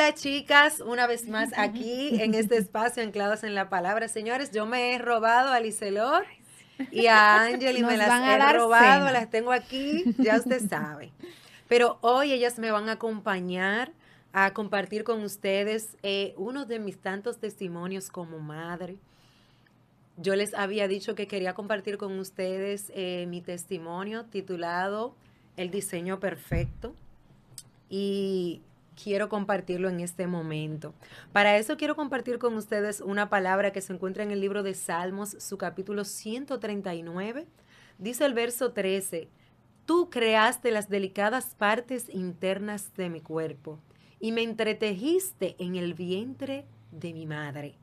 Hola chicas, una vez más aquí en este espacio Anclados en la Palabra. Señores, yo me he robado a Licelor y a Ángel y me Nos las van a he dar robado, cena. las tengo aquí, ya usted sabe. Pero hoy ellas me van a acompañar a compartir con ustedes uno de mis tantos testimonios como madre. Yo les había dicho que quería compartir con ustedes mi testimonio titulado El diseño perfecto y quiero compartirlo en este momento. Para eso quiero compartir con ustedes una palabra que se encuentra en el libro de Salmos, su capítulo 139. Dice el verso 13, tú creaste las delicadas partes internas de mi cuerpo y me entretejiste en el vientre de mi madre.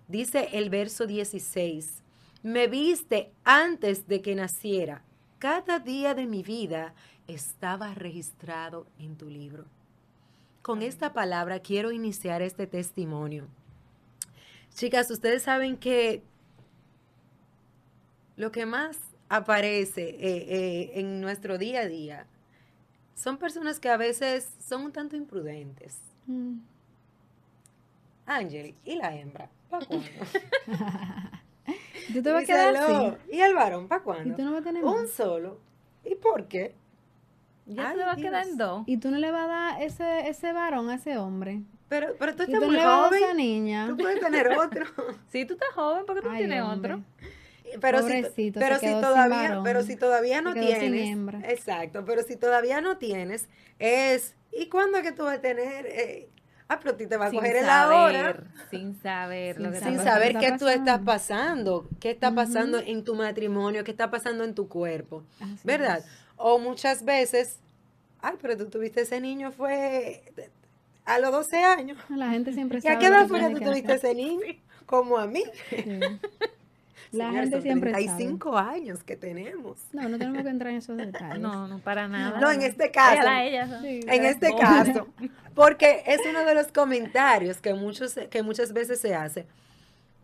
Dice el verso 16, me viste antes de que naciera. Cada día de mi vida estaba registrado en tu libro. Con esta palabra quiero iniciar este testimonio. Chicas, ustedes saben que lo que más aparece en nuestro día a día son personas que a veces son un tanto imprudentes. Mm. Ángel, ¿y la hembra? ¿Para cuándo? ¿Tú te vas a quedar así? Díselo. ¿Y el varón? ¿Para ¿Y cuándo? tú no vas a tener más? Un solo. ¿Y por qué? Ya tú te Ay, vas a quedar Dios. en dos. ¿Y tú no le vas a dar ese varón a ese hombre? Pero tú ¿Y estás tú no muy le vas a dar a joven. esa niña? Tú puedes tener otro. Si tú estás joven, ¿por qué tú no Ay, tienes hombre. otro? Pobrecito, se quedó sin varón. Pero si todavía Se no quedó sin tienes, hembra. exacto, pero si todavía no tienes, ¿y cuándo es que tú vas a tener? Pero a ti te va a Sin coger el ahora, sin saber lo que Sin está sin saber saber qué qué está tú estás pasando. pasando, qué está pasando Ujú. en tu matrimonio, qué está pasando en tu cuerpo, Así ¿verdad? es. O muchas veces, pero tú tuviste ese niño fue a los 12 años. La gente siempre ¿Y a qué sabe lo que edad fue que tiene tú que tuviste hacer. ese niño? Como a mí. Sí. La Señores, gente son siempre sabe. 35 años que tenemos. No, no tenemos que entrar en esos detalles. No, no, para nada. No, en No. este caso, Ellas son Sí. en tres este bobas. caso, porque es uno de los comentarios que muchas veces se hace,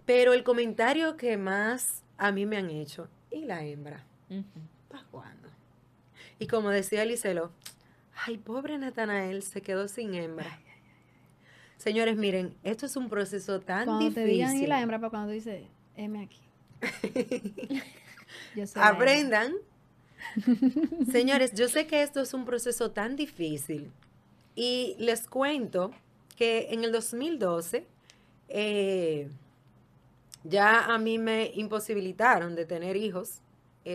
pero el comentario que más a mí me han hecho, ¿y la hembra? Ujú. ¿Para cuándo? Y como decía Licelo, ay, pobre Natanael, se quedó sin hembra. Señores, miren, esto es un proceso tan Cuando te digan y la difícil. hembra, para cuando tú dices, heme aquí. Yo soy la hembra. Aprendan. Señores, yo sé que esto es un proceso tan difícil y les cuento que en el 2012 eh, ya a mí me imposibilitaron de tener hijos,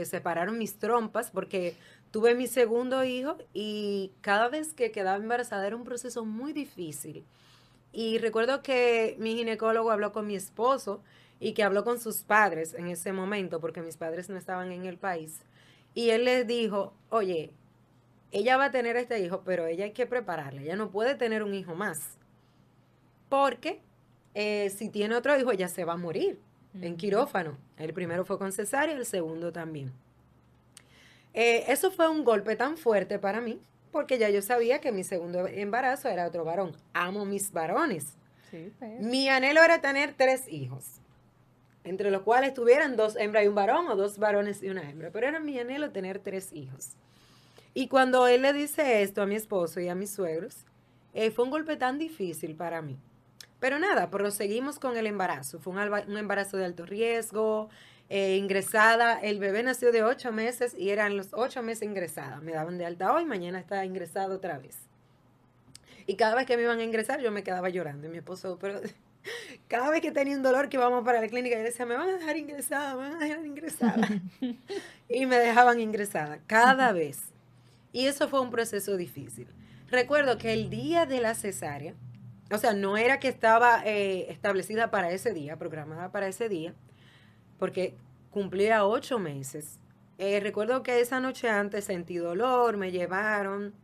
separaron mis trompas porque tuve mi segundo hijo y cada vez que quedaba embarazada era un proceso muy difícil. Y recuerdo que mi ginecólogo habló con mi esposo y que habló con sus padres en ese momento porque mis padres no estaban en el país. Y él les dijo, oye, ella va a tener este hijo, pero ella hay que prepararla. Ella no puede tener un hijo más. Porque si tiene otro hijo, ella se va a morir en quirófano. El primero fue con cesárea, el segundo también. Eso fue un golpe tan fuerte para mí, porque ya yo sabía que mi segundo embarazo era otro varón. Amo mis varones. Sí, pero. Mi anhelo era tener 3 hijos, entre los cuales tuvieran 2 hembras y un varón, o 2 varones y una hembra. Pero era mi anhelo tener 3 hijos. Y cuando él le dice esto a mi esposo y a mis suegros, fue un golpe tan difícil para mí. Pero nada, proseguimos con el embarazo. Fue un embarazo de alto riesgo, ingresada. El bebé nació de 8 meses y eran los 8 meses ingresada. Me daban de alta hoy, mañana está ingresado otra vez. Y cada vez que me iban a ingresar, yo me quedaba llorando. Y mi esposo, pero cada vez que tenía un dolor que íbamos para la clínica, yo decía, me van a dejar ingresada, me van a dejar ingresada. Y me dejaban ingresada, cada vez. Y eso fue un proceso difícil. Recuerdo que el día de la cesárea, o sea, no era que estaba establecida para ese día, programada para ese día, porque cumplía 8 meses. Recuerdo que esa noche antes sentí dolor, me llevaron.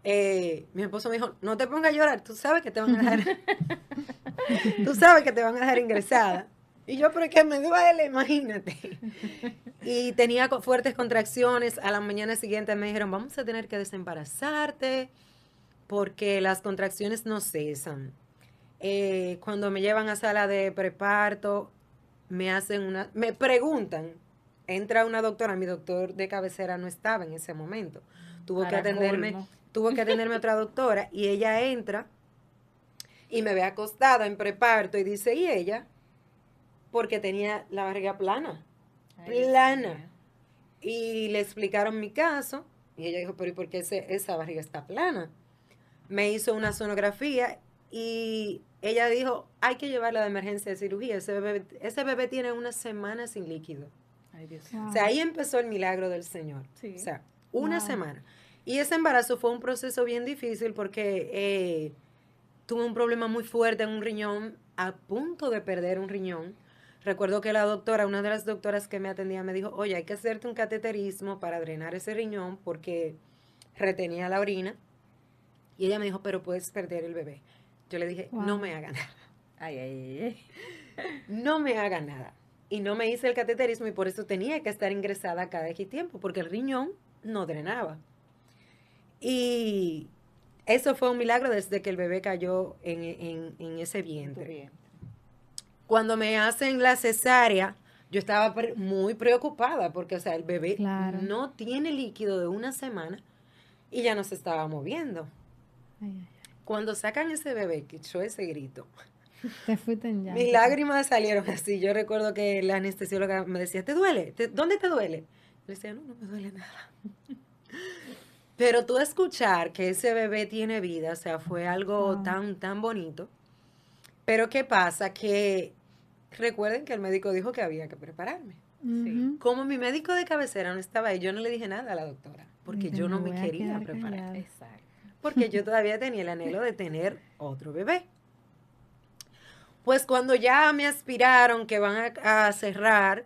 Mi esposo me dijo, no te pongas a llorar, tú sabes que te van a dejar, tú sabes que te van a dejar ingresada. Y yo, pero es que me duele, imagínate. Y tenía fuertes contracciones. A la mañana siguiente me dijeron, vamos a tener que desembarazarte porque las contracciones no cesan. Cuando me llevan a sala de preparto, me preguntan, entra una doctora, mi doctor de cabecera no estaba en ese momento. Tuvo que Para atenderme, colmo. tuvo que atenderme otra doctora y ella entra Y me ve acostada en preparto y dice, ¿y ella? Porque tenía la barriga plana. Ay, Dios Plana. mío. Y le explicaron mi caso. Y ella dijo, pero ¿y por qué esa barriga está plana? Me hizo una sonografía y ella dijo, hay que llevarla de emergencia de cirugía. Ese bebé tiene una semana sin líquido. Ay, Dios. Wow. O sea, ahí empezó el milagro del Señor. Sí. O sea, una Wow. semana. Y ese embarazo fue un proceso bien difícil porque tuve un problema muy fuerte en un riñón, a punto de perder un riñón. Recuerdo que la doctora, una de las doctoras que me atendía, me dijo, oye, hay que hacerte un cateterismo para drenar ese riñón porque retenía la orina. Y ella me dijo, pero puedes perder el bebé. Yo le dije, Wow. no me hagan nada. Ay, ay, ay. No me hagan nada. Y no me hice el cateterismo y por eso tenía que estar ingresada cada X tiempo, porque el riñón no drenaba. Y eso fue un milagro desde que el bebé cayó en ese Tu vientre. vientre. Cuando me hacen la cesárea, yo estaba muy preocupada porque, o sea, el bebé Claro. no tiene líquido de una semana y ya no se estaba moviendo. Ay, ay, Cuando sacan ese bebé, que echó ese grito, ay. Te fuiste en llanto. mis lágrimas salieron así. Yo recuerdo que la anestesióloga me decía, ¿te duele? ¿Dónde te duele? Le decía, no, no me duele nada. Pero tú escuchar que ese bebé tiene vida, o sea, fue algo Wow. tan bonito. Pero ¿qué pasa? Que recuerden que el médico dijo que había que prepararme. Ujú. Como mi médico de cabecera no estaba ahí, yo no le dije nada a la doctora, porque Dije, yo no me me voy a quería quedar preparar. callada. Exacto. Porque yo todavía tenía el anhelo de tener otro bebé. Pues cuando ya me aspiraron que van a cerrar,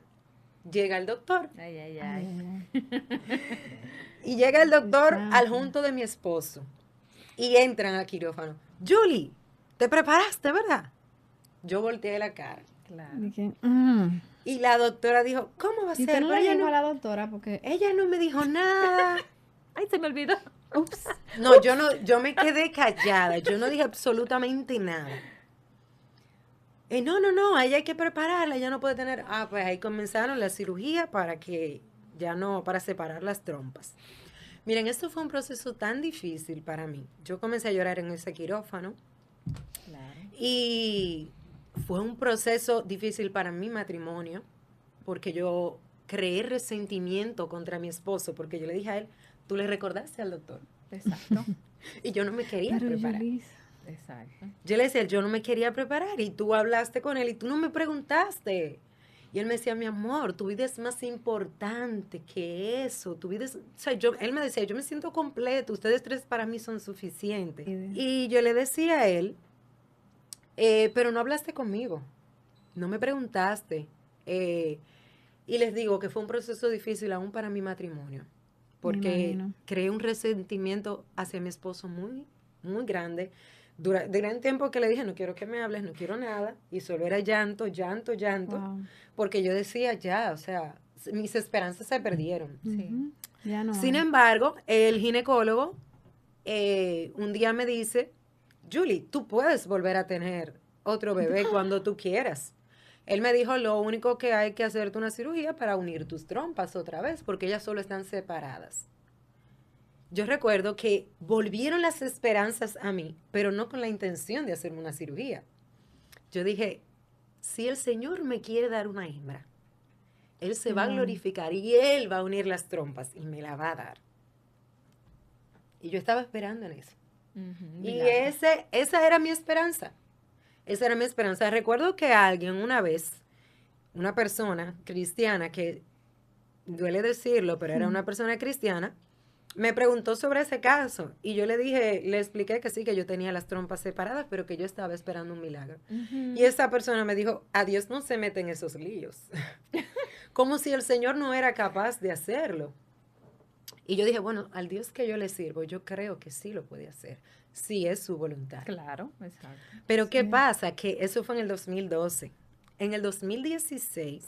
llega el doctor. Ay, ay, Ay, ay. ay, ay. Y llega el doctor Santo. al junto de mi esposo. Y entran al quirófano. Julie, te preparaste, ¿verdad? Yo volteé la cara. Claro. Dije, Y la doctora dijo, ¿cómo va a Y ser? tú no Pero le ella dijo a no, la doctora porque, ella no me dijo nada. Ay, se me olvidó. ups, No, yo me quedé callada. Yo no dije absolutamente nada. No, a ella hay que prepararla, ella no puede tener. Ah, pues ahí comenzaron la cirugía para que ya no, para separar las trompas. Miren, esto fue un proceso tan difícil para mí. Yo comencé a llorar en ese quirófano Claro. y fue un proceso difícil para mi matrimonio porque yo creé resentimiento contra mi esposo porque yo le dije a él, tú le recordaste al doctor Exacto. y yo no me quería pero preparar. Yulis, Exacto. Yo le decía, yo no me quería preparar y tú hablaste con él y tú no me preguntaste. Y él me decía, mi amor, tu vida es más importante que eso. Tu vida es, o sea, él me decía, yo me siento completo, ustedes tres para mí son suficientes. Y yo le decía a él, pero no hablaste conmigo, no me preguntaste. Y les digo que fue un proceso difícil aún para mi matrimonio, porque imagino. creé un resentimiento hacia mi esposo muy grande. Durante el tiempo que le dije, no quiero que me hables, no quiero nada, y solo era llanto, Wow. porque yo decía, ya, o sea, mis esperanzas se perdieron. Sí. Ujú. Ya no Sin hay. embargo, el ginecólogo un día me dice, Julie, tú puedes volver a tener otro bebé cuando tú quieras. Él me dijo, lo único que hay que hacerte una cirugía para unir tus trompas otra vez, porque ellas solo están separadas. Yo recuerdo que volvieron las esperanzas a mí, pero no con la intención de hacerme una cirugía. Yo dije, si el Señor me quiere dar una hembra, Él se va a glorificar y Él va a unir las trompas y me la va a dar. Y yo estaba esperando en eso. Ujú, Y milagro. esa era mi esperanza. Esa era mi esperanza. Recuerdo que alguien una vez, una persona cristiana, que duele decirlo, pero era una persona cristiana, me preguntó sobre ese caso. Y yo le expliqué que sí, que yo tenía las trompas separadas, pero que yo estaba esperando un milagro. Ujú. Y esa persona me dijo, a Dios no se mete en esos líos. Como si el Señor no era capaz de hacerlo. Y yo dije, bueno, al Dios que yo le sirvo, yo creo que sí lo puede hacer, si es su voluntad. Claro, exacto. Pero ¿qué Sí. pasa? Que eso fue en el 2012. En el 2016,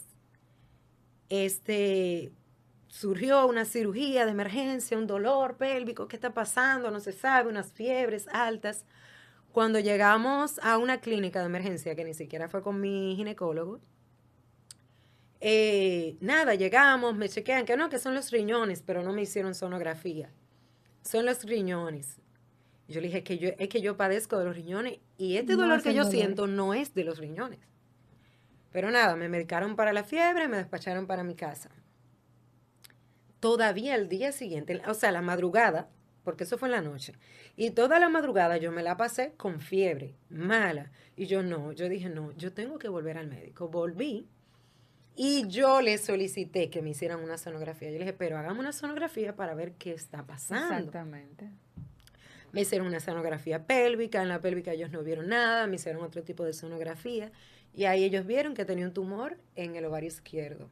surgió una cirugía de emergencia, un dolor pélvico, ¿qué está pasando? No se sabe, unas fiebres altas. Cuando llegamos a una clínica de emergencia, que ni siquiera fue con mi ginecólogo, nada, llegamos, me chequean, que no, que son los riñones, pero no me hicieron sonografía. Son los riñones. Yo le dije es que yo padezco de los riñones y este No dolor es que el yo dolor. siento no es de los riñones. Pero nada, me medicaron para la fiebre, me despacharon para mi casa. Todavía el día siguiente, o sea, la madrugada, porque eso fue en la noche, y toda la madrugada yo me la pasé con fiebre, mala. Y yo dije, no, yo tengo que volver al médico. Volví y yo le solicité que me hicieran una sonografía. Yo le dije, pero hagamos una sonografía para ver qué está pasando. Exactamente. Me hicieron una sonografía pélvica, en la pélvica ellos no vieron nada, me hicieron otro tipo de sonografía y ahí ellos vieron que tenía un tumor en el ovario izquierdo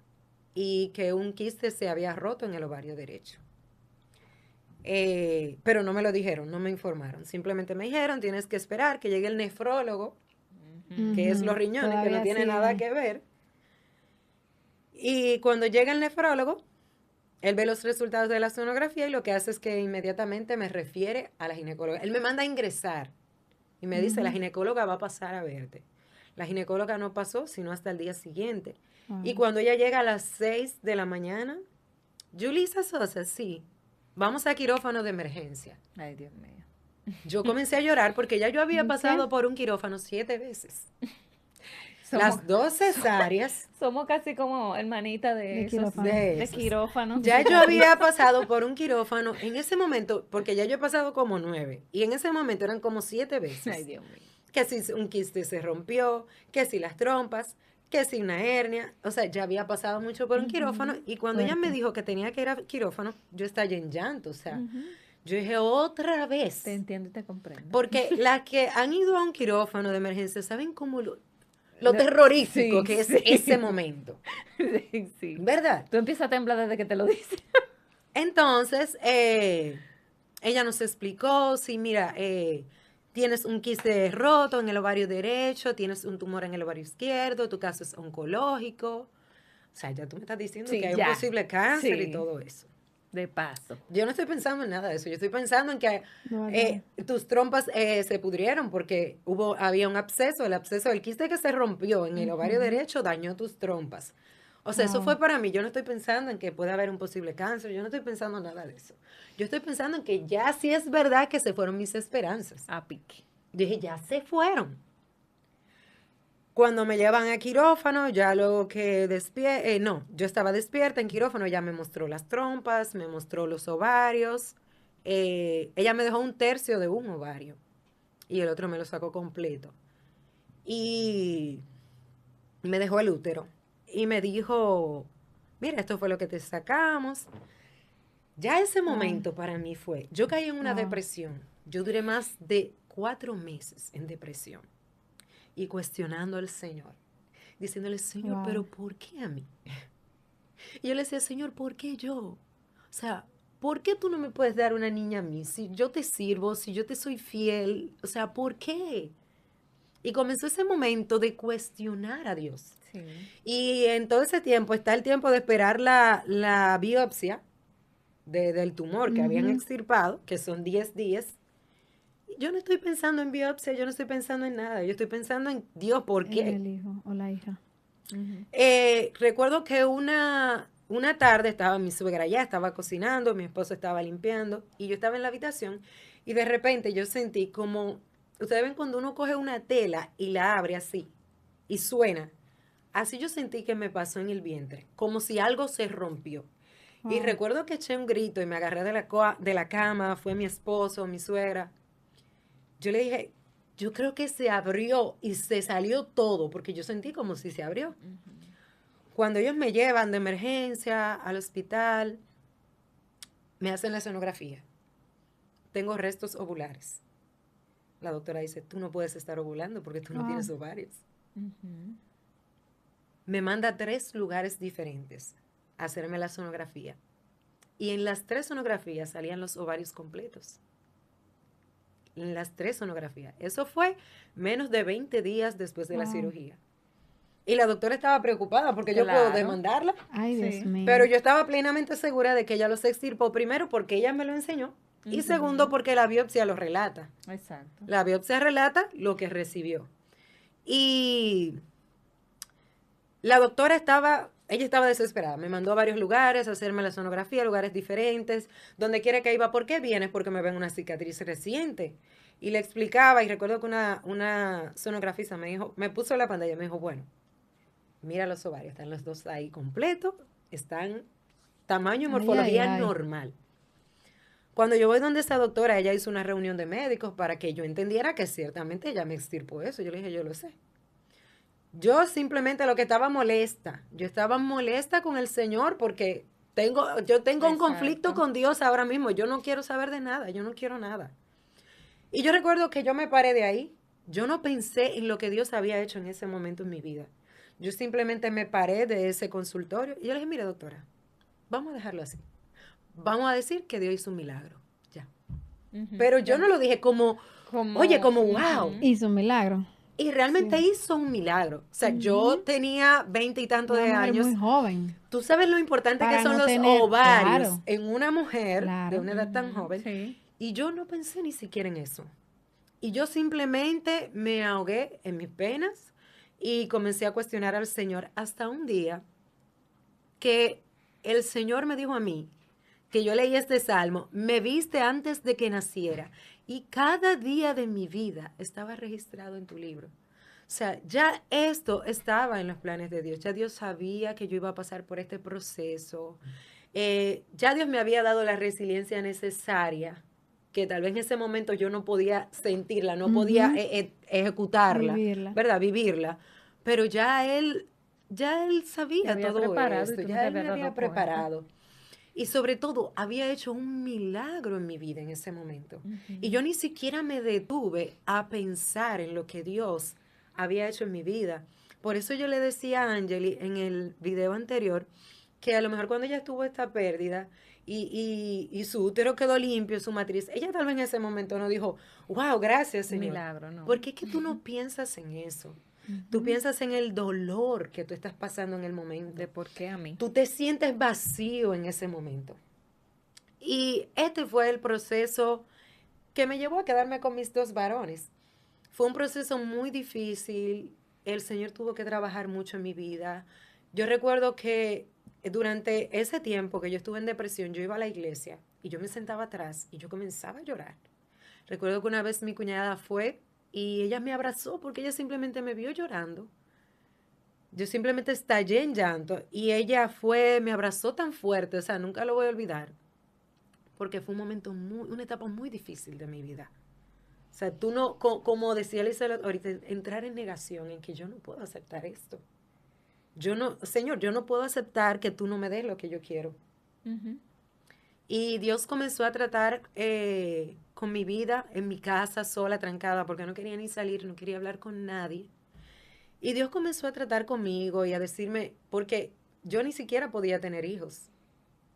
y que un quiste se había roto en el ovario derecho. Pero no me lo dijeron, no me informaron, simplemente me dijeron, tienes que esperar que llegue el nefrólogo, que es los riñones, que no Todavía tiene sigue. nada que ver. Y cuando llega el nefrólogo, él ve los resultados de la sonografía y lo que hace es que inmediatamente me refiere a la ginecóloga. Él me manda a ingresar y me dice, la ginecóloga va a pasar a verte. La ginecóloga no pasó, sino hasta el día siguiente. Wow. Y cuando ella llega a las 6 de la mañana, Julissa Sosa, sí, vamos a quirófano de emergencia. Ay, Dios mío. Yo comencé a llorar porque ya yo había ¿Qué? pasado por un quirófano 7 veces. Somos, Las 2 cesáreas. somos casi como hermanita De esos- quirófano. De de esos. quirófano. Ya yo había pasado por un quirófano en ese momento, porque ya yo he pasado como 9, y en ese momento eran como 7 veces. Ay, Dios mío. Que si un quiste se rompió, que si las trompas, que si una hernia. O sea, ya había pasado mucho por un quirófano, y cuando ella me Fuerte. dijo que tenía que ir a quirófano, yo estallé en llanto. O sea, Ujú. yo dije, otra vez. Te entiendo y te comprendo. Porque las que han ido a un quirófano de emergencia saben cómo lo Lo- terrorífico sí, que es sí. ese momento. Sí, sí. ¿Verdad? Tú empiezas a temblar desde que te lo dicen. Entonces, ella nos explicó, sí, mira, tienes un quiste roto en el ovario derecho, tienes un tumor en el ovario izquierdo, tu caso es oncológico. O sea, ya tú me estás diciendo Sí, que hay ya. un posible cáncer y Sí. todo eso. De paso. Yo no estoy pensando en nada de eso, yo estoy pensando en que No, tus trompas se pudrieron porque había un absceso, el absceso del quiste que se rompió en el ovario derecho dañó tus trompas. O sea, eso Wow. fue para mí. Yo no estoy pensando en que puede haber un posible cáncer, yo no estoy pensando nada de eso. Yo estoy pensando en que ya sí es verdad que se fueron mis esperanzas. A pique. Dije, ya se fueron. Cuando me llevan a quirófano, ya luego que no, yo estaba despierta en quirófano, ya me mostró las trompas, me mostró los ovarios. Ella me dejó un tercio de un ovario y el otro me lo sacó completo. Y me dejó el útero y me dijo, mira, esto fue lo que te sacamos. Ya ese momento para mí fue, yo caí en una Wow. depresión. Yo duré más de 4 meses en depresión y cuestionando al Señor, diciéndole, Señor, Wow. pero ¿por qué a mí? Y yo le decía, Señor, ¿por qué yo? O sea, ¿por qué tú no me puedes dar una niña a mí? Si yo te sirvo, si yo te soy fiel, o sea, ¿por qué? Y comenzó ese momento de cuestionar a Dios. Sí. Y en todo ese tiempo está el tiempo de esperar la biopsia del tumor que habían Ujú. extirpado, que son 10 días. Yo no estoy pensando en biopsia, yo no estoy pensando en nada, yo estoy pensando en Dios, ¿por En qué? el hijo o la hija. Ujú. Recuerdo que una tarde estaba mi suegra allá, estaba cocinando, mi esposo estaba limpiando y yo estaba en la habitación y de repente yo sentí como, ustedes ven cuando uno coge una tela y la abre así y suena, así yo sentí que me pasó en el vientre, como si algo se rompió. Y Wow. recuerdo que eché un grito y me agarré de la cama, fue mi esposo, mi suegra. Yo le dije, yo creo que se abrió y se salió todo, porque yo sentí como si se abrió. Cuando ellos me llevan de emergencia al hospital, me hacen la sonografía. Tengo restos ovulares. La doctora dice, tú no puedes estar ovulando porque tú no Wow. tienes ovarios. Ujú. Me manda a 3 lugares diferentes a hacerme la sonografía. Y en las 3 sonografías salían los ovarios completos. En las 3 sonografías. Eso fue menos de 20 días después de la Wow. cirugía. Y la doctora estaba preocupada porque yo puedo Claro. demandarla. Ay, Dios Sí. mío. Pero yo estaba plenamente segura de que ella los extirpó, primero porque ella me lo enseñó y Ujú. segundo porque la biopsia lo relata. Exacto. La biopsia relata lo que recibió. Y la doctora estaba ella estaba desesperada. Me mandó a varios lugares a hacerme la sonografía, lugares diferentes. Donde quiera que iba, ¿por qué vienes? Porque me ven una cicatriz reciente. Y le explicaba, y recuerdo que una sonografista me dijo, me puso en la pantalla, me dijo, bueno, mira los ovarios, están los dos ahí completos, están tamaño y Ay, morfología ay, ay. normal. Cuando yo voy donde esa doctora, ella hizo una reunión de médicos para que yo entendiera que ciertamente ella me extirpó eso. Yo le dije, yo lo sé. Yo simplemente lo que estaba molesta, yo estaba molesta con el Señor porque yo tengo un conflicto Exacto. con Dios ahora mismo. Yo no quiero saber de nada, yo no quiero nada. Y yo recuerdo que yo me paré de ahí. Yo no pensé en lo que Dios había hecho en ese momento en mi vida. Yo simplemente me paré de ese consultorio y yo le dije, mire doctora, vamos a dejarlo así. Vamos a decir que Dios hizo un milagro. Ya. Ujú. Pero yo Ya. no lo dije como, oye, como wow. Ujú. Hizo un milagro. Y realmente Sí. hizo un milagro. O sea, yo Ujú. tenía 20 y tantos Una de mujer años. muy joven. Tú sabes lo importante que Para son no los tener, ovarios claro, en una mujer de claro. una edad tan Ujú. joven. Sí. Y yo no pensé ni siquiera en eso. Y yo simplemente me ahogué en mis penas y comencé a cuestionar al Señor hasta un día que el Señor me dijo a mí, que yo leí este salmo, me viste antes de que naciera y cada día de mi vida estaba registrado en tu libro. O sea, ya esto estaba en los planes de Dios, ya Dios sabía que yo iba a pasar por este proceso, ya Dios me había dado la resiliencia necesaria, que tal vez en ese momento yo no podía sentirla, no podía Ujú. ejecutarla, Vivirla. ¿verdad? Vivirla, pero ya él Te sabía había todo preparado y esto, tú no ya te él me habías había dado cuenta. preparado. Y sobre todo, había hecho un milagro en mi vida en ese momento. Y Ujú. yo ni siquiera me detuve a pensar en lo que Dios había hecho en mi vida. Por eso yo le decía a Angeli en el video anterior que a lo mejor cuando ella tuvo esta pérdida y su útero quedó limpio, su matriz, ella tal vez en ese momento no dijo, wow, gracias Un Señor. milagro, ¿no? Porque es que tú no piensas en eso. Tú Ujú. piensas en el dolor que tú estás pasando en el momento. De por qué a mí. Tú te sientes vacío en ese momento. Y este fue el proceso que me llevó a quedarme con mis dos varones. Fue un proceso muy difícil. El Señor tuvo que trabajar mucho en mi vida. Yo recuerdo que durante ese tiempo que yo estuve en depresión, yo iba a la iglesia y yo me sentaba atrás y yo comenzaba a llorar. Recuerdo que una vez mi cuñada fue y ella me abrazó porque ella simplemente me vio llorando. Yo simplemente estallé en llanto y ella fue, me abrazó tan fuerte, o sea, nunca lo voy a olvidar, porque fue un momento una etapa muy difícil de mi vida. O sea, tú no, como decía Elizabeth ahorita, entrar en negación, en que yo no puedo aceptar esto. Yo no, Señor, yo no puedo aceptar que tú no me des lo que yo quiero. Ujú. Y Dios comenzó a tratar con mi vida en mi casa, sola, trancada, porque no quería ni salir, no quería hablar con nadie. Y Dios comenzó a tratar conmigo y a decirme, porque yo ni siquiera podía tener hijos.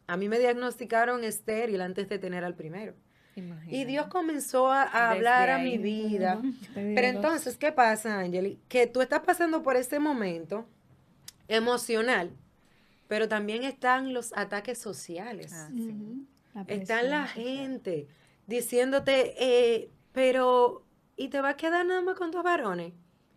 A mí me diagnosticaron estéril antes de tener al primero. Y Dios Imagínate. comenzó a hablar Desde a mi ahí. Y te vida. dio Pero dos. entonces, ¿qué pasa, Angeli? Que tú estás pasando por este momento emocional, pero también están los ataques sociales. Ah, sí. Ujú. La Está la presión social. gente diciéndote, pero, ¿y te va a quedar nada más con dos varones?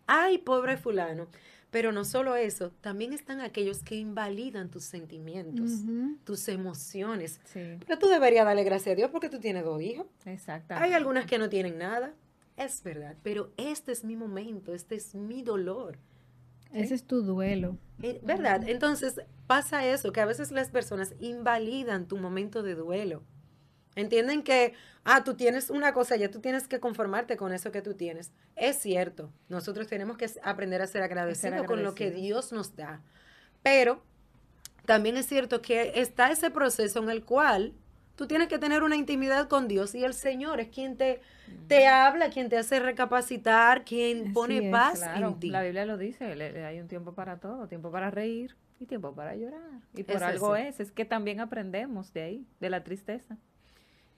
Ay, pobre fulano. Pero no solo eso, también están aquellos que invalidan tus sentimientos, Ujú. tus emociones. Sí, Pero tú deberías darle gracias a Dios porque tú tienes dos hijos. Hay algunas exactamente. que no tienen nada, es verdad, pero este es mi momento, este es mi dolor. Ese Sí. es tu duelo. ¿Verdad? Ujú. Entonces pasa eso, que a veces las personas invalidan tu momento de duelo. Entienden que, tú tienes una cosa, ya tú tienes que conformarte con eso que tú tienes. Es cierto, nosotros tenemos que aprender a ser A ser agradecidos con lo que agradecidos. Dios nos da. Pero también es cierto que está ese proceso en el cual tú tienes que tener una intimidad con Dios y el Señor es quien te habla, quien te hace recapacitar, quien pone Así es. paz Claro, en ti. la Biblia lo dice, hay un tiempo para todo, tiempo para reír y tiempo para llorar. Y por Es algo así. es que también aprendemos de ahí, de la tristeza.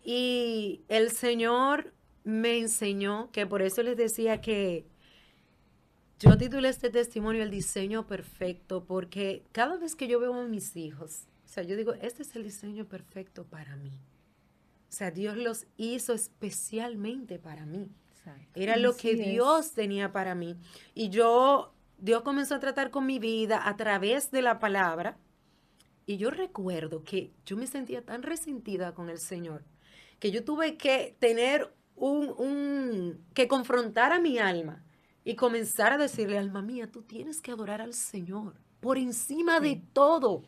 Y el Señor me enseñó, que por eso les decía que yo titulé este testimonio El diseño perfecto, porque cada vez que yo veo a mis hijos, o sea, yo digo, este es el diseño perfecto para mí. O sea, Dios los hizo especialmente para mí. Exacto. Era lo que Así es. Dios tenía para mí. Y yo Dios comenzó a tratar con mi vida a través de la palabra. Y yo recuerdo que yo me sentía tan resentida con el Señor que yo tuve que tener que confrontar a mi alma y comenzar a decirle, alma mía, tú tienes que adorar al Señor por encima de todo.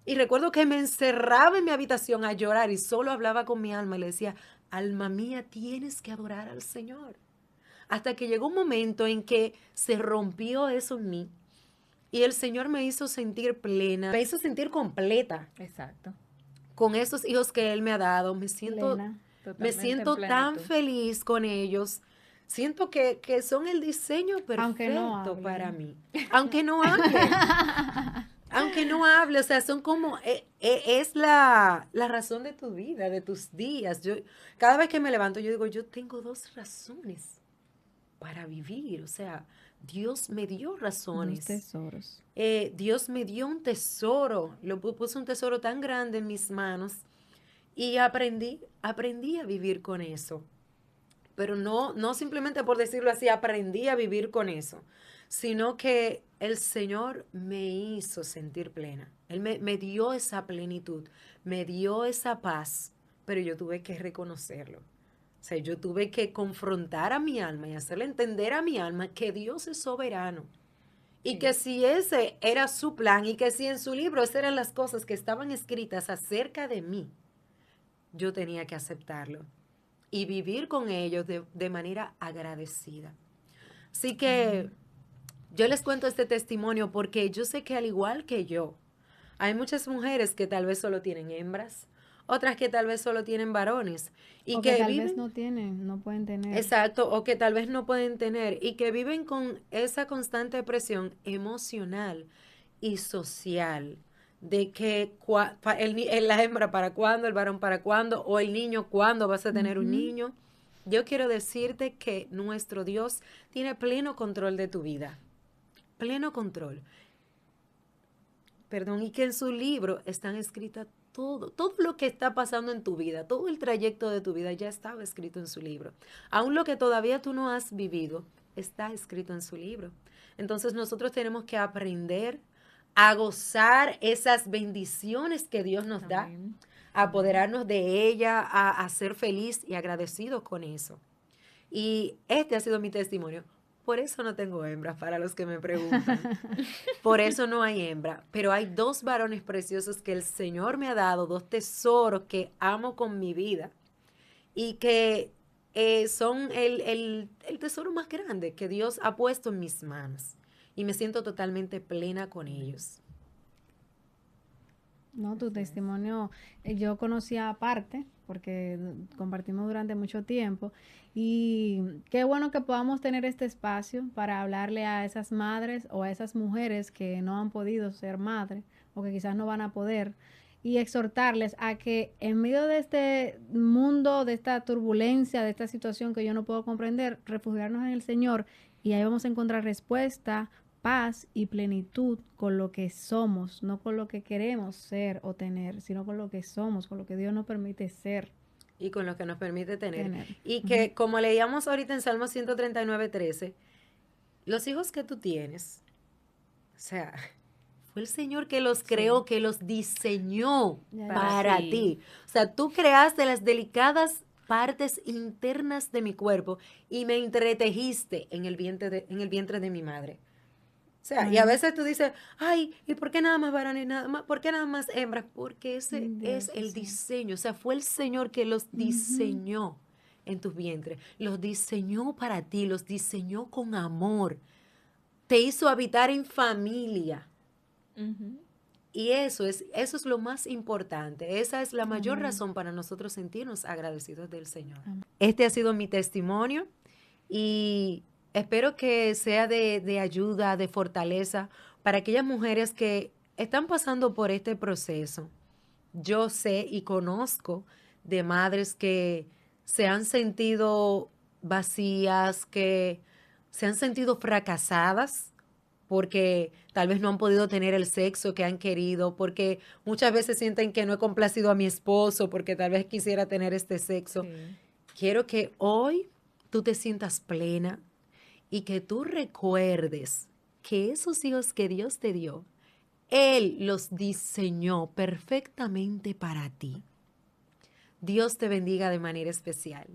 Y recuerdo que me encerraba en mi habitación a llorar y solo hablaba con mi alma y le decía, alma mía, tienes que adorar al Señor. Hasta que llegó un momento en que se rompió eso en mí y el Señor me hizo sentir plena, me hizo sentir completa. Exacto. Con esos hijos que Él me ha dado, me siento tan feliz con ellos. Siento que son el diseño perfecto para mí. Aunque no hable. Aunque no hable, o sea, son como, es la razón de tu vida, de tus días. Cada vez que me levanto, yo digo, yo tengo 2 razones para vivir. O sea, Dios me dio razones. 2 tesoros. Dios me dio un tesoro, puso un tesoro tan grande en mis manos y aprendí a vivir con eso. Pero no simplemente por decirlo así, aprendí a vivir con eso, sino que el Señor me hizo sentir plena. Él me dio esa plenitud, me dio esa paz, pero yo tuve que reconocerlo. O sea, yo tuve que confrontar a mi alma y hacerle entender a mi alma que Dios es soberano. Y que si ese era su plan y que si en su libro esas eran las cosas que estaban escritas acerca de mí, yo tenía que aceptarlo y vivir con ellos de manera agradecida. Así que yo les cuento este testimonio porque yo sé que al igual que yo, hay muchas mujeres que tal vez solo tienen hembras, otras que tal vez solo tienen varones. Y o que tal vez no pueden tener. Exacto, o que tal vez no pueden tener y que viven con esa constante presión emocional y social de que la hembra para cuándo, el varón para cuándo, o el niño cuándo vas a tener un niño. Yo quiero decirte que nuestro Dios tiene pleno control de tu vida, pleno control. Perdón, y que en su libro están escritas todo lo que está pasando en tu vida, todo el trayecto de tu vida ya estaba escrito en su libro. Aún lo que todavía tú no has vivido está escrito en su libro. Entonces nosotros tenemos que aprender a gozar esas bendiciones que Dios nos da, a apoderarnos de ella, a ser feliz y agradecidos con eso. Y este ha sido mi testimonio. Por eso no tengo hembras, para los que me preguntan. Por eso no hay hembra. Pero hay 2 varones preciosos que el Señor me ha dado, 2 tesoros que amo con mi vida y que son el tesoro más grande que Dios ha puesto en mis manos. Y me siento totalmente plena con ellos. No, tu testimonio, yo conocía aparte, porque compartimos durante mucho tiempo, y qué bueno que podamos tener este espacio para hablarle a esas madres o a esas mujeres que no han podido ser madres o que quizás no van a poder, y exhortarles a que en medio de este mundo, de esta turbulencia, de esta situación que yo no puedo comprender, refugiarnos en el Señor y ahí vamos a encontrar respuesta, paz y plenitud con lo que somos, no con lo que queremos ser o tener, sino con lo que somos, con lo que Dios nos permite ser. Y con lo que nos permite tener. Y que, como leíamos ahorita en Salmo 139:13, los hijos que tú tienes, o sea, fue el Señor que los creó, que los diseñó para ti. O sea, tú creaste las delicadas partes internas de mi cuerpo y me entretejiste en el vientre de mi madre. O sea, y a veces tú dices, ay, ¿y por qué nada más varones, por qué nada más hembras? Porque ese es el diseño. O sea, fue el Señor que los diseñó en tus vientres. Los diseñó para ti, los diseñó con amor. Te hizo habitar en familia. Y eso es lo más importante. Esa es la mayor razón para nosotros sentirnos agradecidos del Señor. Este ha sido mi testimonio y espero que sea de ayuda, de fortaleza para aquellas mujeres que están pasando por este proceso. Yo sé y conozco de madres que se han sentido vacías, que se han sentido fracasadas porque tal vez no han podido tener el sexo que han querido, porque muchas veces sienten que no he complacido a mi esposo porque tal vez quisiera tener este sexo. Quiero que hoy tú te sientas plena y que tú recuerdes que esos hijos que Dios te dio, Él los diseñó perfectamente para ti. Dios te bendiga de manera especial.